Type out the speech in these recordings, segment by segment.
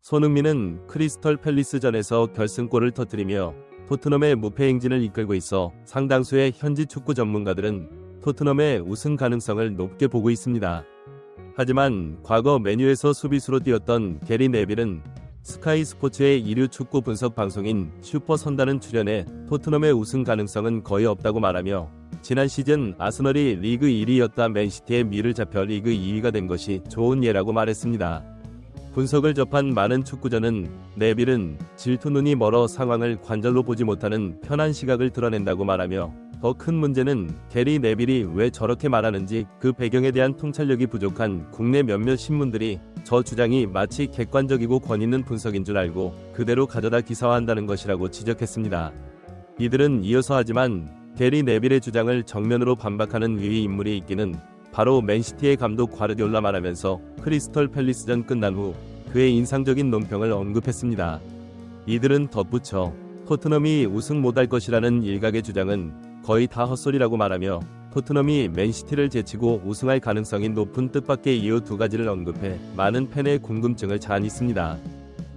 손흥민은 크리스털 팰리스전에서 결승골을 터뜨리며 토트넘의 무패 행진을 이끌고 있어 상당수의 현지 축구 전문가들은 토트넘의 우승 가능성을 높게 보고 있습니다. 하지만 과거 맨유에서 수비수로 뛰었던 게리 네빌은 스카이 스포츠의 이류 축구 분석 방송인 슈퍼 선다는 출연해 토트넘의 우승 가능성은 거의 없다고 말하며 지난 시즌 아스널이 리그 1위였다 맨시티의 미를 잡혀 리그 2위가 된 것이 좋은 예라고 말했습니다. 분석을 접한 많은 축구전은 네빌은 질투 눈이 멀어 상황을 관절로 보지 못하는 편한 시각을 드러낸다고 말하며 더 큰 문제는 게리 네빌이 왜 저렇게 말하는지 그 배경에 대한 통찰력이 부족한 국내 몇몇 신문들이 저 주장이 마치 객관적이고 권위 있는 분석인 줄 알고 그대로 가져다 기사화한다는 것이라고 지적했습니다. 이들은 이어서 하지만 게리 네빌의 주장을 정면으로 반박하는 위의 인물이 있기는 바로 맨시티의 감독 과르디올라 말하면서 크리스털 팰리스전 끝난 후 그의 인상적인 논평을 언급했습니다. 이들은 덧붙여 토트넘이 우승 못할 것이라는 일각의 주장은 거의 다 헛소리라고 말하며 토트넘이 맨시티를 제치고 우승할 가능성이 높은 뜻밖의 이유 두 가지를 언급해 많은 팬의 궁금증을 자아냈습니다.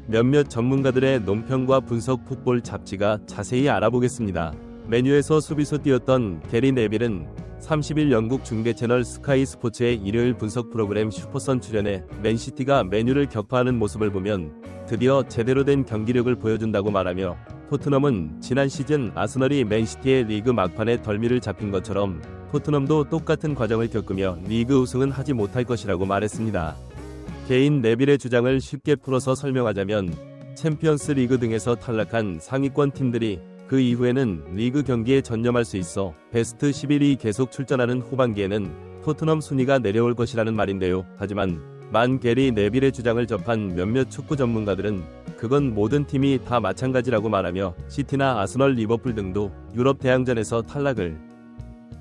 몇몇 전문가들의 논평과 분석 풋볼 잡지가 자세히 알아보겠습니다. 맨유에서 수비수 뛰었던 게리 네빌은 30일 영국 중계 채널 스카이 스포츠의 일요일 분석 프로그램 슈퍼선 출연해 맨시티가 맨유를 격파하는 모습을 보면 드디어 제대로 된 경기력을 보여준다고 말하며 토트넘은 지난 시즌 아스널이 맨시티의 리그 막판에 덜미를 잡힌 것처럼 토트넘도 똑같은 과정을 겪으며 리그 우승은 하지 못할 것이라고 말했습니다. 개인 네빌의 주장을 쉽게 풀어서 설명하자면 챔피언스 리그 등에서 탈락한 상위권 팀들이 그 이후에는 리그 경기에 전념할 수 있어 베스트 11이 계속 출전하는 후반기에는 토트넘 순위가 내려올 것이라는 말인데요. 하지만 만 게리 네빌의 주장을 접한 몇몇 축구 전문가들은 그건 모든 팀이 다 마찬가지라고 말하며 시티나 아스널, 리버풀 등도 유럽 대항전에서 탈락을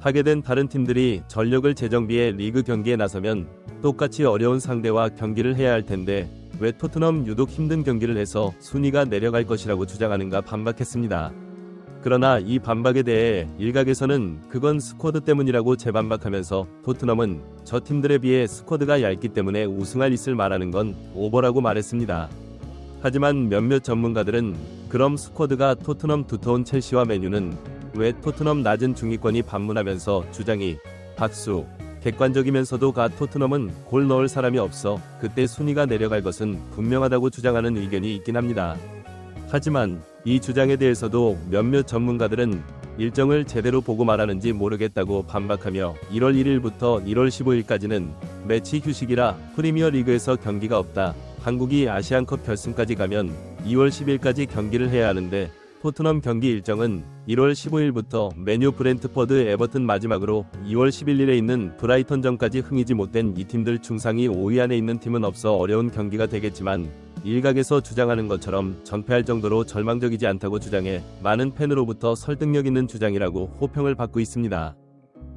하게 된 다른 팀들이 전력을 재정비해 리그 경기에 나서면 똑같이 어려운 상대와 경기를 해야 할 텐데 왜 토트넘 유독 힘든 경기를 해서 순위가 내려갈 것이라고 주장하는가 반박했습니다. 그러나 이 반박에 대해 일각에서는 그건 스쿼드 때문이라고 재반박하면서 토트넘은 저 팀들에 비해 스쿼드가 얇기 때문에 우승할 있을 말하는 건 오버라고 말했습니다. 하지만 몇몇 전문가들은 그럼 스쿼드가 토트넘 두터운 첼시와 맨유는 왜 토트넘 낮은 중위권이 반문하면서 주장이 박수 객관적이면서도 토트넘은 골 넣을 사람이 없어 그때 순위가 내려갈 것은 분명하다고 주장하는 의견이 있긴 합니다. 하지만 이 주장에 대해서도 몇몇 전문가들은 일정을 제대로 보고 말하는지 모르겠다고 반박하며 1월 1일부터 1월 15일까지는 매치 휴식이라 프리미어리그에서 경기가 없다. 한국이 아시안컵 결승까지 가면 2월 10일까지 경기를 해야 하는데 토트넘 경기 일정은 1월 15일부터 맨유 브렌트퍼드 에버튼 마지막으로 2월 11일에 있는 브라이턴전까지 흥이지 못된 이 팀들 중상위 5위 안에 있는 팀은 없어 어려운 경기가 되겠지만 일각에서 주장하는 것처럼 전패할 정도로 절망적이지 않다고 주장해 많은 팬으로부터 설득력 있는 주장이라고 호평을 받고 있습니다.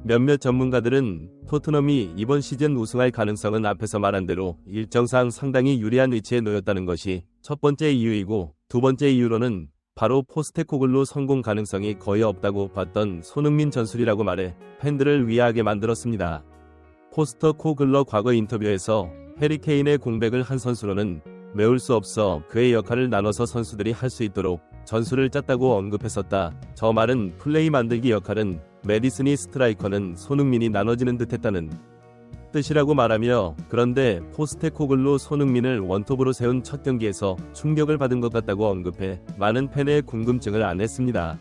몇몇 전문가들은 토트넘이 이번 시즌 우승할 가능성은 앞에서 말한 대로 일정상 상당히 유리한 위치에 놓였다는 것이 첫 번째 이유이고 두 번째 이유로는 바로 포스테코글루 성공 가능성이 거의 없다고 봤던 손흥민 전술이라고 말해 팬들을 위하게 만들었습니다. 포스테코글러 과거 인터뷰에서 해리 케인의 공백을 한 선수로는 메울 수 없어 그의 역할을 나눠서 선수들이 할 수 있도록 전술을 짰다고 언급했었다. 저 말은 플레이 만들기 역할은 메디슨이 스트라이커는 손흥민이 나눠지는 듯했다는 뜻이라고 말하며 그런데 포스테코글루 손흥민을 원톱으로 세운 첫 경기에서 충격을 받은 것 같다고 언급해 많은 팬의 궁금증을 안했습니다.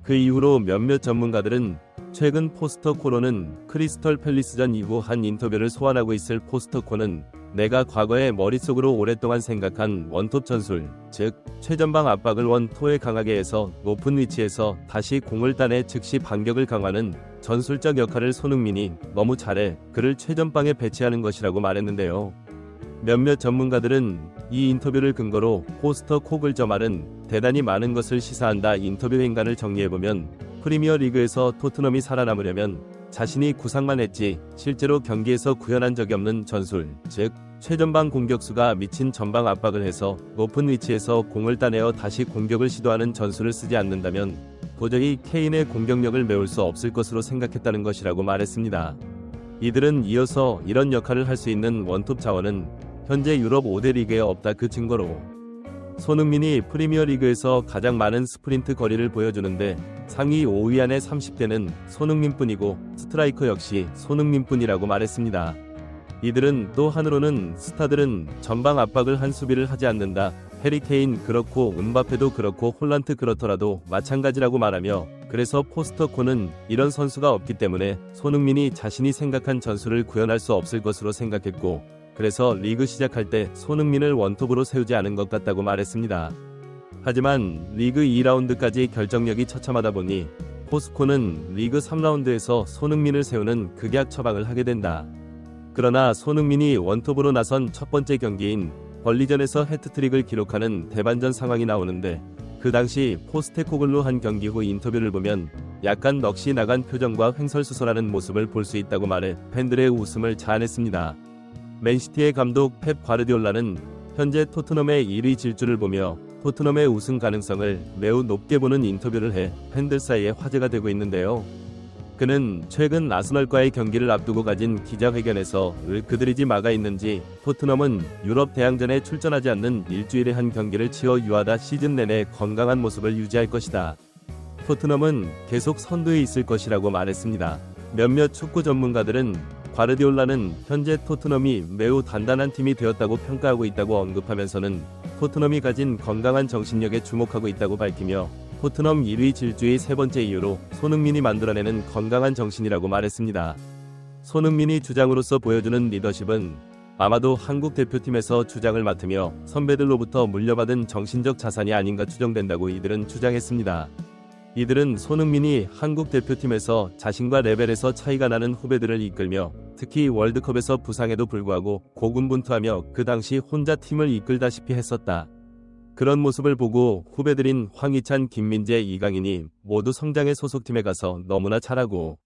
그 이후로 몇몇 전문가들은 최근 포스터코로는 크리스털 팰리스전 이후 한 인터뷰를 소환하고 있을 포스터코는 내가 과거에 머릿속으로 오랫동안 생각한 원톱 전술, 즉 최전방 압박을 원토에 강하게 해서 높은 위치에서 다시 공을 따내 즉시 반격을 강화하는 전술적 역할을 손흥민이 너무 잘해 그를 최전방에 배치하는 것이라고 말했는데요. 몇몇 전문가들은 이 인터뷰를 근거로 포스터코글 저 말은 대단히 많은 것을 시사한다. 인터뷰 행간을 정리해보면 프리미어 리그에서 토트넘이 살아남으려면 자신이 구상만 했지 실제로 경기에서 구현한 적이 없는 전술, 즉 최전방 공격수가 미친 전방 압박을 해서 높은 위치에서 공을 따내어 다시 공격을 시도하는 전술을 쓰지 않는다면 도저히 케인의 공격력을 메울 수 없을 것으로 생각했다는 것이라고 말했습니다. 이들은 이어서 이런 역할을 할 수 있는 원톱 자원은 현재 유럽 5대 리그에 없다 그 증거로 손흥민이 프리미어리그에서 가장 많은 스프린트 거리를 보여주는데 상위 5위 안에 30대는 손흥민뿐이고 스트라이커 역시 손흥민뿐이라고 말했습니다. 이들은 또 한으로는 스타들은 전방 압박을 한 수비를 하지 않는다. 해리 케인 그렇고 음바페도 그렇고 홀란트 그렇더라도 마찬가지라고 말하며 그래서 포스터코는 이런 선수가 없기 때문에 손흥민이 자신이 생각한 전술을 구현할 수 없을 것으로 생각했고 그래서 리그 시작할 때 손흥민을 원톱으로 세우지 않은 것 같다고 말했습니다. 하지만 리그 2라운드까지 결정력이 처참하다 보니 포스코는 리그 3라운드에서 손흥민을 세우는 극약 처방을 하게 된다. 그러나 손흥민이 원톱으로 나선 첫 번째 경기인 벌리전에서 해트트릭을 기록하는 대반전 상황이 나오는데 그 당시 포스테코글루 한 경기 후 인터뷰를 보면 약간 넋이 나간 표정과 횡설수설하는 모습을 볼 수 있다고 말해 팬들의 웃음을 자아냈습니다. 맨시티의 감독 펩 과르디올라는 현재 토트넘의 1위 질주를 보며 토트넘의 우승 가능성을 매우 높게 보는 인터뷰를 해 팬들 사이에 화제가 되고 있는데요. 그는 최근 아스널과의 경기를 앞두고 가진 기자회견에서 왜 그들이지 마가 있는지 토트넘은 유럽 대항전에 출전하지 않는 일주일에 한 경기를 치어 유하다 시즌 내내 건강한 모습을 유지할 것이다. 토트넘은 계속 선두에 있을 것이라고 말했습니다. 몇몇 축구 전문가들은 과르디올라는 현재 토트넘이 매우 단단한 팀이 되었다고 평가하고 있다고 언급하면서는 토트넘이 가진 건강한 정신력에 주목하고 있다고 밝히며 토트넘 1위 질주의 세 번째 이유로 손흥민이 만들어내는 건강한 정신이라고 말했습니다. 손흥민이 주장으로서 보여주는 리더십은 아마도 한국 대표팀에서 주장을 맡으며 선배들로부터 물려받은 정신적 자산이 아닌가 추정된다고 이들은 주장했습니다. 이들은 손흥민이 한국 대표팀에서 자신과 레벨에서 차이가 나는 후배들을 이끌며 특히 월드컵에서 부상에도 불구하고 고군분투하며 그 당시 혼자 팀을 이끌다시피 했었다. 그런 모습을 보고 후배들인 황희찬, 김민재, 이강인이 모두 성장의 소속팀에 가서 너무나 잘하고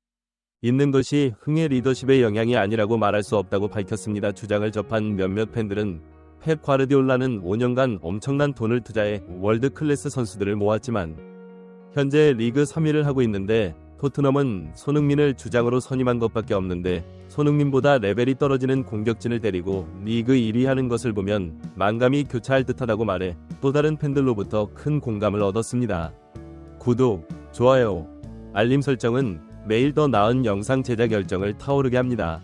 있는 것이 흥의 리더십의 영향이 아니라고 말할 수 없다고 밝혔습니다. 주장을 접한 몇몇 팬들은 펩 과르디올라는 5년간 엄청난 돈을 투자해 월드 클래스 선수들을 모았지만 현재 리그 3위를 하고 있는데 토트넘은 손흥민을 주장으로 선임한 것밖에 없는데 손흥민보다 레벨이 떨어지는 공격진을 데리고 리그 1위 하는 것을 보면 만감이 교차할 듯하다고 말해 또 다른 팬들로부터 큰 공감을 얻었습니다. 구독, 좋아요, 알림 설정은 매일 더 나은 영상 제작 열정을 타오르게 합니다.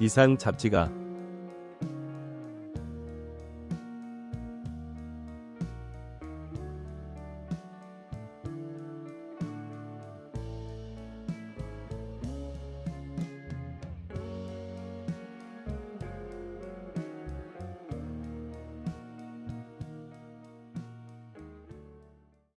이상 잡지가